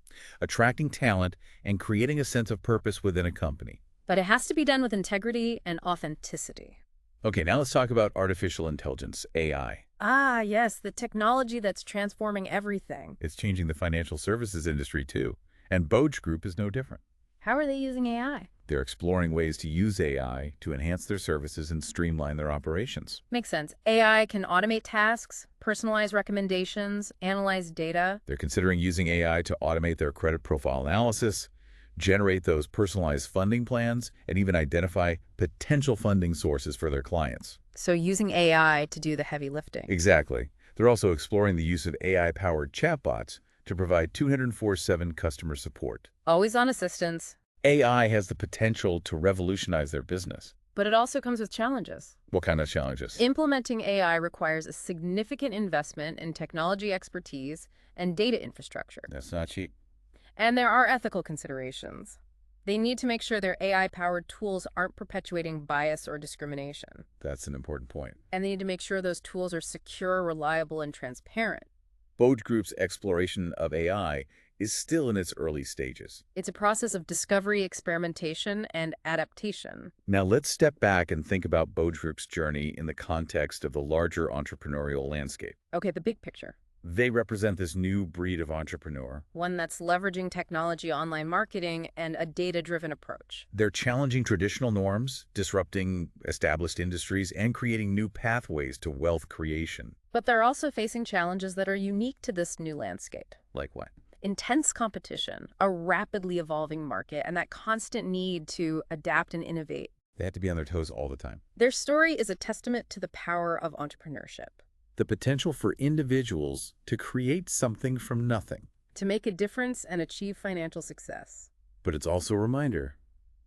Speaker 1: attracting talent, and creating a sense of purpose within a company.
Speaker 2: But it has to be done with integrity and authenticity.
Speaker 1: Okay, now let's talk about artificial intelligence, AI.
Speaker 2: Ah, yes, the technology that's transforming everything.
Speaker 1: It's changing the financial services industry too, and Boge Group is no different.
Speaker 2: How are they using AI?
Speaker 1: They're exploring ways to use AI to enhance their services and streamline their operations.
Speaker 2: Makes sense. AI can automate tasks, personalize recommendations, analyze data.
Speaker 1: They're considering using AI to automate their credit profile analysis, generate those personalized funding plans, and even identify potential funding sources for their clients.
Speaker 2: So using AI to do the heavy lifting.
Speaker 1: Exactly. They're also exploring the use of AI-powered chatbots to provide 24/7 customer support.
Speaker 2: Always on assistance.
Speaker 1: AI has the potential to revolutionize their business.
Speaker 2: But it also comes with challenges.
Speaker 1: What kind of challenges?
Speaker 2: Implementing AI requires a significant investment in technology expertise and data infrastructure.
Speaker 1: That's not cheap.
Speaker 2: And there are ethical considerations. They need to make sure their AI-powered tools aren't perpetuating bias or discrimination.
Speaker 1: That's an important point.
Speaker 2: And they need to make sure those tools are secure, reliable, and transparent.
Speaker 1: Boge Group's exploration of AI is still in its early stages.
Speaker 2: It's a process of discovery, experimentation, and adaptation.
Speaker 1: Now let's step back and think about Boge Group's journey in the context of the larger entrepreneurial landscape.
Speaker 2: Okay, the big picture.
Speaker 1: They represent this new breed of entrepreneur.
Speaker 2: One that's leveraging technology, online marketing, and a data-driven approach.
Speaker 1: They're challenging traditional norms, disrupting established industries, and creating new pathways to wealth creation.
Speaker 2: But they're also facing challenges that are unique to this new landscape.
Speaker 1: Like what?
Speaker 2: Intense competition, a rapidly evolving market, and that constant need to adapt and innovate.
Speaker 1: They have to be on their toes all the time.
Speaker 2: Their story is a testament to the power of entrepreneurship.
Speaker 1: The potential for individuals to create something from nothing.
Speaker 2: To make a difference and achieve financial success.
Speaker 1: But it's also a reminder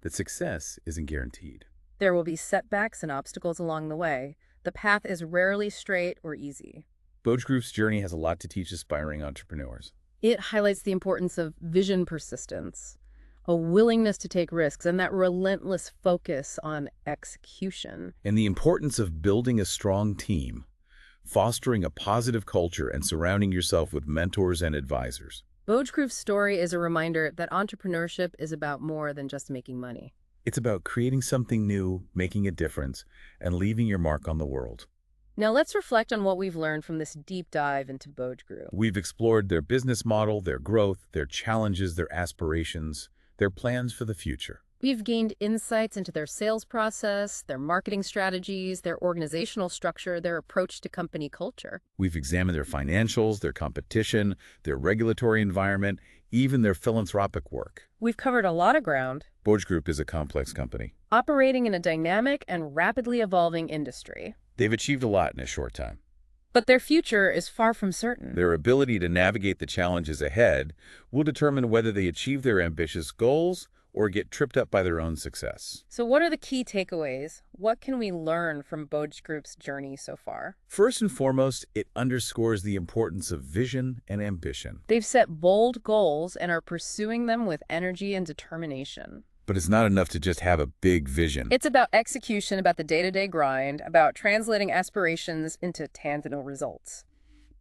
Speaker 1: that success isn't guaranteed.
Speaker 2: There will be setbacks and obstacles along the way. The path is rarely straight or easy.
Speaker 1: Boge Group's journey has a lot to teach aspiring entrepreneurs.
Speaker 2: It highlights the importance of vision persistence, a willingness to take risks, and that relentless focus on execution.
Speaker 1: And the importance of building a strong team, fostering a positive culture, and surrounding yourself with mentors and advisors.
Speaker 2: Boge Group's story is a reminder that entrepreneurship is about more than just making money.
Speaker 1: It's about creating something new, making a difference, and leaving your mark on the world.
Speaker 2: Now let's reflect on what we've learned from this deep dive into Boge Group.
Speaker 1: We've explored their business model, their growth, their challenges, their aspirations, their plans for the future.
Speaker 2: We've gained insights into their sales process, their marketing strategies, their organizational structure, their approach to company culture.
Speaker 1: We've examined their financials, their competition, their regulatory environment, even their philanthropic work.
Speaker 2: We've covered a lot of ground.
Speaker 1: Boge Group is a complex company.
Speaker 2: Operating in a dynamic and rapidly evolving industry.
Speaker 1: They've achieved a lot in a short time.
Speaker 2: But their future is far from certain.
Speaker 1: Their ability to navigate the challenges ahead will determine whether they achieve their ambitious goals or get tripped up by their own success.
Speaker 2: So what are the key takeaways? What can we learn from Boge Group's journey so far?
Speaker 1: First and foremost, it underscores the importance of vision and ambition.
Speaker 2: They've set bold goals and are pursuing them with energy and determination.
Speaker 1: But it's not enough to just have a big vision.
Speaker 2: It's about execution, about the day-to-day grind, about translating aspirations into tangible results.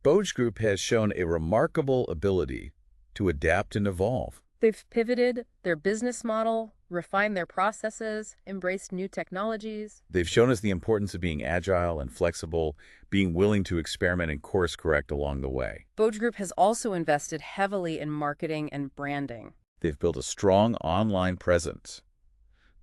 Speaker 1: Boge Group has shown a remarkable ability to adapt and evolve.
Speaker 2: They've pivoted their business model, refined their processes, embraced new technologies.
Speaker 1: They've shown us the importance of being agile and flexible, being willing to experiment and course correct along the way.
Speaker 2: Boge Group has also invested heavily in marketing and branding.
Speaker 1: They've built a strong online presence,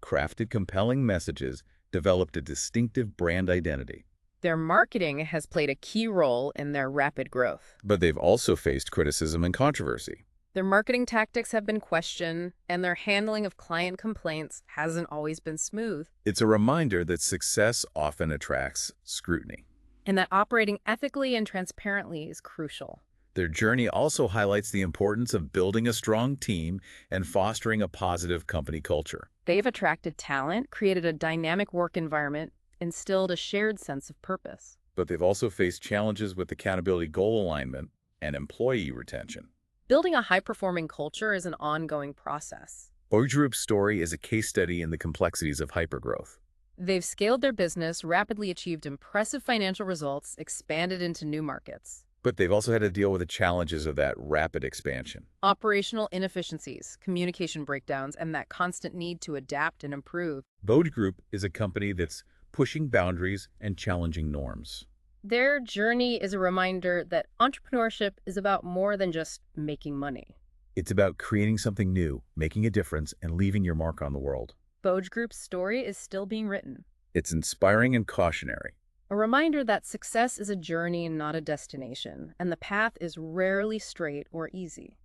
Speaker 1: crafted compelling messages, developed a distinctive brand identity.
Speaker 2: Their marketing has played a key role in their rapid growth.
Speaker 1: But they've also faced criticism and controversy.
Speaker 2: Their marketing tactics have been questioned, and their handling of client complaints hasn't always been smooth.
Speaker 1: It's a reminder that success often attracts scrutiny.
Speaker 2: And that operating ethically and transparently is crucial.
Speaker 1: Their journey also highlights the importance of building a strong team and fostering a positive company culture.
Speaker 2: They've attracted talent, created a dynamic work environment, instilled a shared sense of purpose.
Speaker 1: But they've also faced challenges with accountability, goal alignment, and employee retention.
Speaker 2: Building a high-performing culture is an ongoing process.
Speaker 1: Boge Group's story is a case study in the complexities of hypergrowth.
Speaker 2: They've scaled their business, rapidly achieved impressive financial results, expanded into new markets.
Speaker 1: But they've also had to deal with the challenges of that rapid expansion.
Speaker 2: Operational inefficiencies, communication breakdowns, and that constant need to adapt and improve.
Speaker 1: Boge Group is a company that's pushing boundaries and challenging norms.
Speaker 2: Their journey is a reminder that entrepreneurship is about more than just making money.
Speaker 1: It's about creating something new, making a difference, and leaving your mark on the world.
Speaker 2: Boge Group's story is still being written.
Speaker 1: It's inspiring and cautionary.
Speaker 2: A reminder that success is a journey and not a destination, and the path is rarely straight or easy.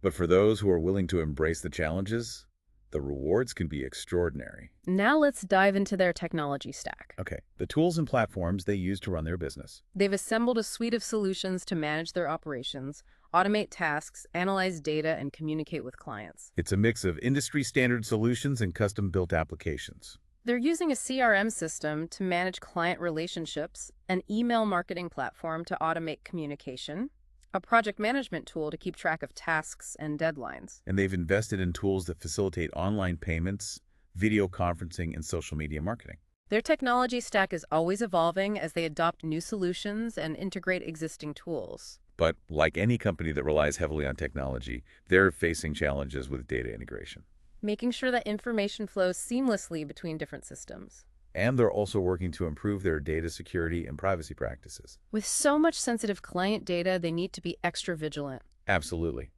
Speaker 1: But for those who are willing to embrace the challenges, the rewards can be extraordinary.
Speaker 2: Now let's dive into their technology stack.
Speaker 1: Okay, the tools and platforms they use to run their business.
Speaker 2: They've assembled a suite of solutions to manage their operations, automate tasks, analyze data, and communicate with clients.
Speaker 1: It's a mix of industry-standard solutions and custom-built applications.
Speaker 2: They're using a CRM system to manage client relationships, an email marketing platform to automate communication, a project management tool to keep track of tasks and deadlines.
Speaker 1: And they've invested in tools that facilitate online payments, video conferencing, and social media marketing.
Speaker 2: Their technology stack is always evolving as they adopt new solutions and integrate existing tools.
Speaker 1: But like any company that relies heavily on technology, they're facing challenges with data integration.
Speaker 2: Making sure that information flows seamlessly between different systems.
Speaker 1: And they're also working to improve their data security and privacy practices.
Speaker 2: With so much sensitive client data, they need to be extra vigilant.
Speaker 1: Absolutely.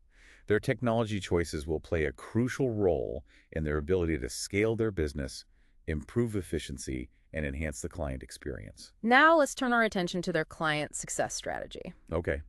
Speaker 1: Their technology choices will play a crucial role in their ability to scale their business, improve efficiency, and enhance the client experience.
Speaker 2: Now let's turn our attention to their client success strategy.
Speaker 1: Okay,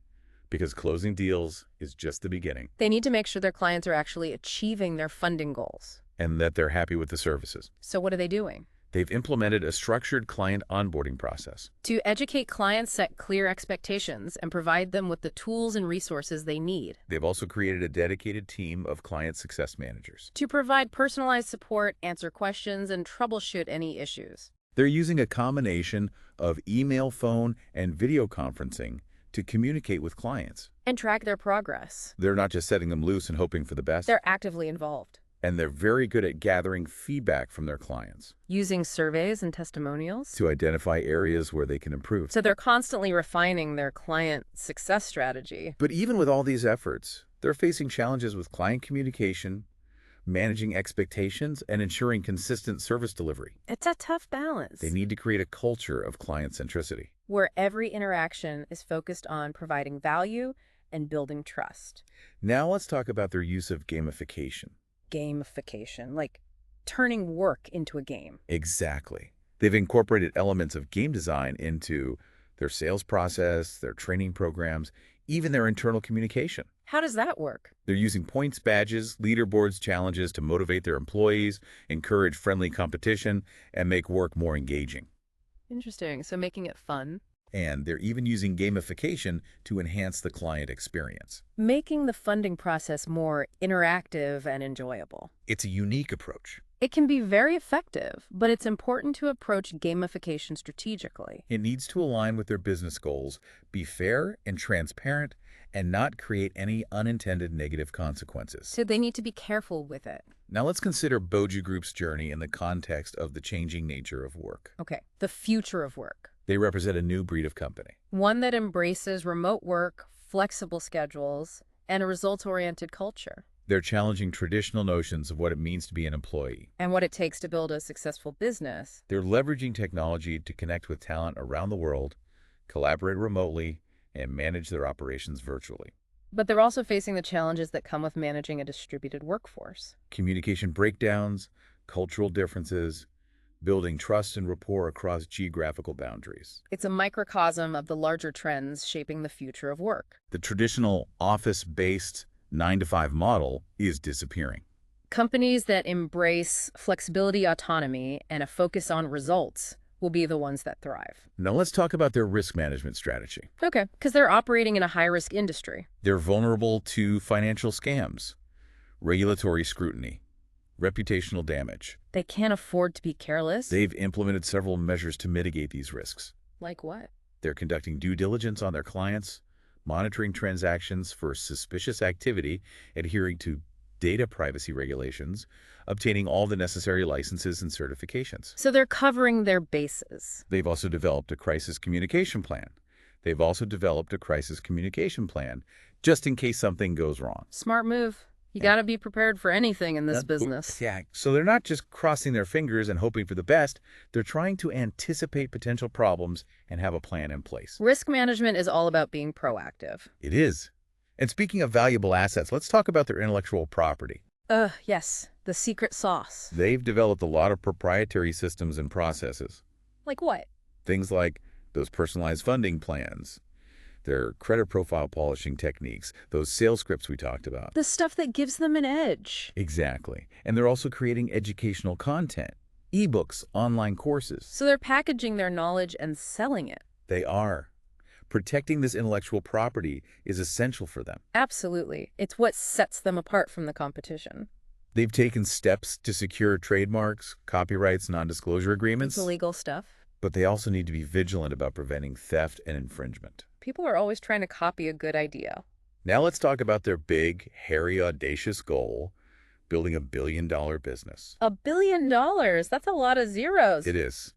Speaker 1: because closing deals is just the beginning.
Speaker 2: They need to make sure their clients are actually achieving their funding goals.
Speaker 1: And that they're happy with the services.
Speaker 2: So what are they doing?
Speaker 1: They've implemented a structured client onboarding process.
Speaker 2: To educate clients, set clear expectations, and provide them with the tools and resources they need.
Speaker 1: They've also created a dedicated team of client success managers.
Speaker 2: To provide personalized support, answer questions, and troubleshoot any issues.
Speaker 1: They're using a combination of email, phone, and video conferencing to communicate with clients.
Speaker 2: And track their progress.
Speaker 1: They're not just setting them loose and hoping for the best.
Speaker 2: They're actively involved.
Speaker 1: And they're very good at gathering feedback from their clients.
Speaker 2: Using surveys and testimonials.
Speaker 1: To identify areas where they can improve.
Speaker 2: So they're constantly refining their client success strategy.
Speaker 1: But even with all these efforts, they're facing challenges with client communication, managing expectations, and ensuring consistent service delivery.
Speaker 2: It's a tough balance.
Speaker 1: They need to create a culture of client centricity,
Speaker 2: where every interaction is focused on providing value and building trust.
Speaker 1: Now let's talk about their use of gamification.
Speaker 2: Gamification, like turning work into a game.
Speaker 1: Exactly. They've incorporated elements of game design into their sales process, their training programs, even their internal communication.
Speaker 2: How does that work?
Speaker 1: They're using points badges, leaderboards, challenges to motivate their employees, encourage friendly competition, and make work more engaging.
Speaker 2: Interesting. So making it fun.
Speaker 1: And they're even using gamification to enhance the client experience.
Speaker 2: Making the funding process more interactive and enjoyable.
Speaker 1: It's a unique approach.
Speaker 2: It can be very effective, but it's important to approach gamification strategically.
Speaker 1: It needs to align with their business goals, be fair and transparent, and not create any unintended negative consequences.
Speaker 2: So they need to be careful with it.
Speaker 1: Now let's consider Boge Group's journey in the context of the changing nature of work.
Speaker 2: Okay, the future of work.
Speaker 1: They represent a new breed of company.
Speaker 2: One that embraces remote work, flexible schedules, and a results-oriented culture.
Speaker 1: They're challenging traditional notions of what it means to be an employee.
Speaker 2: And what it takes to build a successful business.
Speaker 1: They're leveraging technology to connect with talent around the world, collaborate remotely, and manage their operations virtually.
Speaker 2: But they're also facing the challenges that come with managing a distributed workforce.
Speaker 1: Communication breakdowns, cultural differences, building trust and rapport across geographical boundaries.
Speaker 2: It's a microcosm of the larger trends shaping the future of work.
Speaker 1: The traditional office-based 9-to-5 model is disappearing.
Speaker 2: Companies that embrace flexibility, autonomy, and a focus on results will be the ones that thrive.
Speaker 1: Now let's talk about their risk management strategy.
Speaker 2: Okay, because they're operating in a high-risk industry.
Speaker 1: They're vulnerable to financial scams, regulatory scrutiny, reputational damage.
Speaker 2: They can't afford to be careless.
Speaker 1: They've implemented several measures to mitigate these risks.
Speaker 2: Like what?
Speaker 1: They're conducting due diligence on their clients, monitoring transactions for suspicious activity, adhering to data privacy regulations, obtaining all the necessary licenses and certifications.
Speaker 2: So they're covering their bases.
Speaker 1: They've also developed a crisis communication plan. Just in case something goes wrong.
Speaker 2: Smart move. You got to be prepared for anything in this business.
Speaker 1: Yeah, so they're not just crossing their fingers and hoping for the best. They're trying to anticipate potential problems and have a plan in place.
Speaker 2: Risk management is all about being proactive.
Speaker 1: It is. And speaking of valuable assets, let's talk about their intellectual property.
Speaker 2: Yes. The secret sauce.
Speaker 1: They've developed a lot of proprietary systems and processes.
Speaker 2: Like what?
Speaker 1: Things like those personalized funding plans, their credit profile polishing techniques, those sales scripts we talked about.
Speaker 2: The stuff that gives them an edge.
Speaker 1: Exactly. And they're also creating educational content, ebooks, online courses.
Speaker 2: So they're packaging their knowledge and selling it.
Speaker 1: They are. Protecting this intellectual property is essential for them.
Speaker 2: Absolutely. It's what sets them apart from the competition.
Speaker 1: They've taken steps to secure trademarks, copyrights, non-disclosure agreements.
Speaker 2: It's illegal stuff.
Speaker 1: But they also need to be vigilant about preventing theft and infringement.
Speaker 2: People are always trying to copy a good idea.
Speaker 1: Now let's talk about their big, hairy, audacious goal, building $1 billion business.
Speaker 2: $1 billion? That's a lot of zeros.
Speaker 1: It is.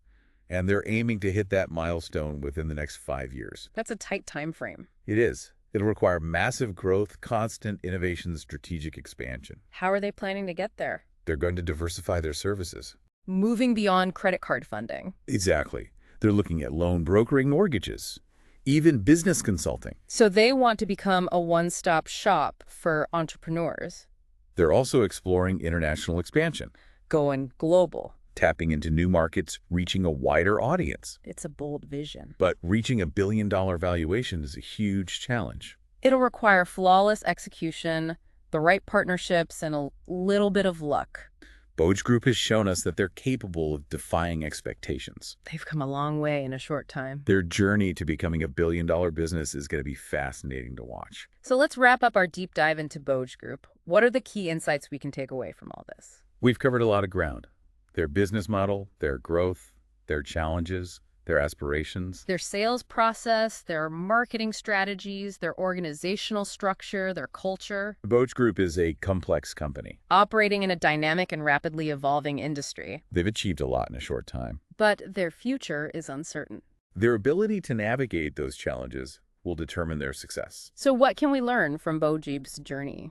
Speaker 1: And they're aiming to hit that milestone within the next 5 years.
Speaker 2: That's a tight time frame.
Speaker 1: It is. It'll require massive growth, constant innovation, strategic expansion.
Speaker 2: How are they planning to get there?
Speaker 1: They're going to diversify their services.
Speaker 2: Moving beyond credit card funding.
Speaker 1: Exactly. They're looking at loan brokering, mortgages, even business consulting.
Speaker 2: So they want to become a one-stop shop for entrepreneurs.
Speaker 1: They're also exploring international expansion,
Speaker 2: Going global.
Speaker 1: tapping into new markets, reaching a wider audience.
Speaker 2: It's a bold vision.
Speaker 1: But reaching $1 billion valuation is a huge challenge.
Speaker 2: It'll require flawless execution, the right partnerships, and a little bit of luck.
Speaker 1: Boge Group has shown us that they're capable of defying expectations.
Speaker 2: They've come a long way in a short time.
Speaker 1: Their journey to becoming $1 billion business is going to be fascinating to watch.
Speaker 2: So let's wrap up our deep dive into Boge Group. What are the key insights we can take away from all this?
Speaker 1: We've covered a lot of ground. Their business model, their growth, their challenges, their aspirations.
Speaker 2: Their sales process, their marketing strategies, their organizational structure, their culture.
Speaker 1: The Boge Group is a complex company.
Speaker 2: Operating in a dynamic and rapidly evolving industry.
Speaker 1: They've achieved a lot in a short time.
Speaker 2: But their future is uncertain.
Speaker 1: Their ability to navigate those challenges will determine their success.
Speaker 2: So what can we learn from Boge's journey?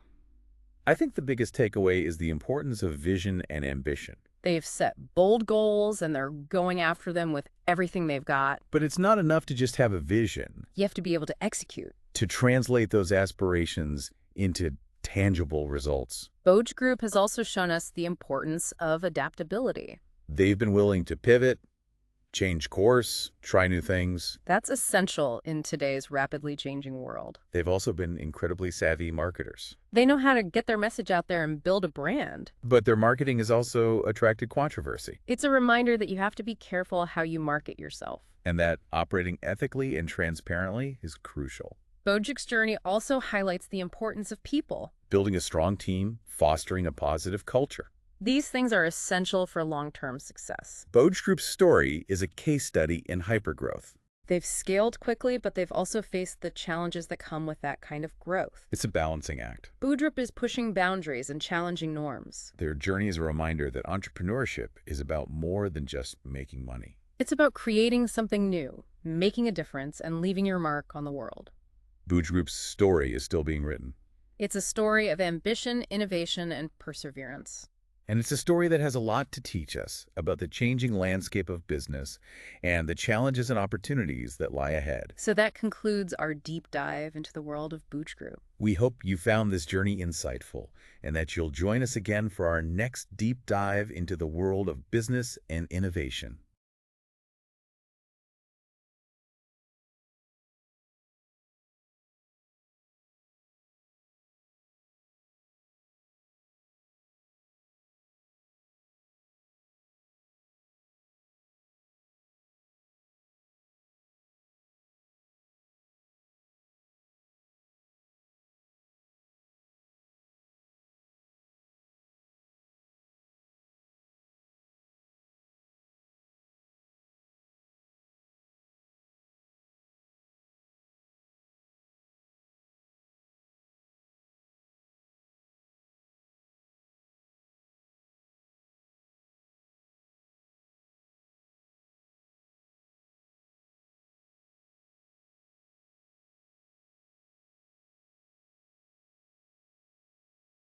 Speaker 1: I think the biggest takeaway is the importance of vision and ambition.
Speaker 2: They've set bold goals and they're going after them with everything they've got.
Speaker 1: But it's not enough to just have a vision.
Speaker 2: You have to be able to execute.
Speaker 1: To translate those aspirations into tangible results.
Speaker 2: Boge Group has also shown us the importance of adaptability.
Speaker 1: They've been willing to pivot, change course, try new things.
Speaker 2: That's essential in today's rapidly changing world.
Speaker 1: They've also been incredibly savvy marketers.
Speaker 2: They know how to get their message out there and build a brand.
Speaker 1: But their marketing has also attracted controversy.
Speaker 2: It's a reminder that you have to be careful how you market yourself.
Speaker 1: And that operating ethically and transparently is crucial.
Speaker 2: Boge's journey also highlights the importance of people.
Speaker 1: Building a strong team, fostering a positive culture.
Speaker 2: These things are essential for long-term success.
Speaker 1: Boge Group's story is a case study in hypergrowth.
Speaker 2: They've scaled quickly, but they've also faced the challenges that come with that kind of growth.
Speaker 1: It's a balancing act.
Speaker 2: Boge Group is pushing boundaries and challenging norms.
Speaker 1: Their journey is a reminder that entrepreneurship is about more than just making money.
Speaker 2: It's about creating something new, making a difference, and leaving your mark on the world.
Speaker 1: Boge Group's story is still being written.
Speaker 2: It's a story of ambition, innovation, and perseverance.
Speaker 1: And it's a story that has a lot to teach us about the changing landscape of business and the challenges and opportunities that lie ahead.
Speaker 2: So that concludes our deep dive into the world of Boge Group.
Speaker 1: We hope you found this journey insightful and that you'll join us again for our next deep dive into the world of business and innovation.